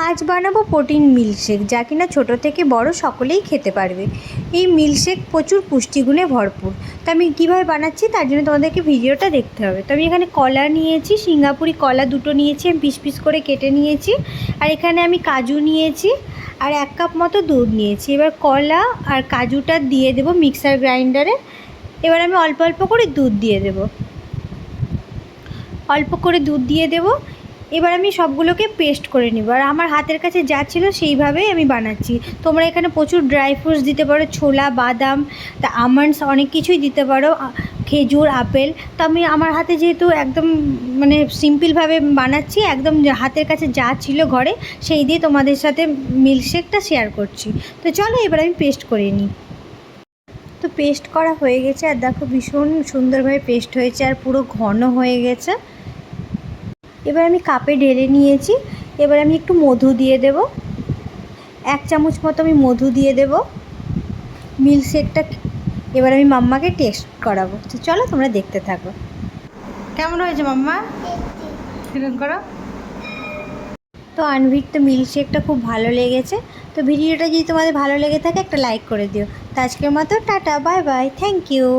আজ বানাবো protein milkshake, যা কিনা ছোটো থেকে বড় সকলেই খেতে পারবে। এই মিল্কশেক প্রচুর পুষ্টিগুণে ভরপুর। তো আমি কীভাবে বানাচ্ছি তার জন্য তোমাদেরকে ভিডিওটা দেখতে হবে। তো আমি এখানে কলা নিয়েছি, সিঙ্গাপুরি কলা দুটো নিয়েছি, আমি পিস পিস করে কেটে নিয়েছি। আর এখানে আমি কাজু নিয়েছি আর 1 কাপ মতো দুধ নিয়েছি। এবার কলা আর কাজুটা দিয়ে দেবো মিক্সার গ্রাইন্ডারে। এবার আমি অল্প অল্প করে দুধ দিয়ে দেবো, অল্প করে দুধ দিয়ে দেবো। এবার আমি সবগুলোকে পেস্ট করে নেব। আর আমার হাতের কাছে যা ছিল সেইভাবেই আমি বানাচ্ছি। তোমরা এখানে প্রচুর ড্রাই ফ্রুটস দিতে পারো, ছোলা, বাদাম, তা আমন্ডস, অনেক কিছুই দিতে পারো, খেজুর, আপেল। তো আমি আমার হাতে যেহেতু একদম মানে সিম্পলভাবে বানাচ্ছি, একদম হাতের কাছে যা ছিল ঘরে সেই দিয়ে তোমাদের সাথে মিল্কশেকটা শেয়ার করছি। তো চলো এবার আমি পেস্ট করে নিই। তো পেস্ট করা হয়ে গেছে, আর দেখো ভীষণ সুন্দরভাবে পেস্ট হয়েছে আর পুরো ঘন হয়ে গেছে। এবার আমি কাপে ঢেলে নিয়েছি। এবার আমি একটু মধু দিয়ে দেব, 1 চামচ মতো আমি মধু দিয়ে দেব মিল্কশেকটা। এবার আমি মাম্মাকে টেস্ট করাবো। তো চলো তোমরা দেখতে থাকো। কেমন হয়েছে মাম্মা? ফিরন করো। তো আনভির তো মিল্কশেকটা খুব ভালো লেগেছে। তো ভিডিওটা যদি তোমাদের ভালো লেগে থাকে একটা লাইক করে দিও। তো আজকের মতো tata, bye bye, thank you.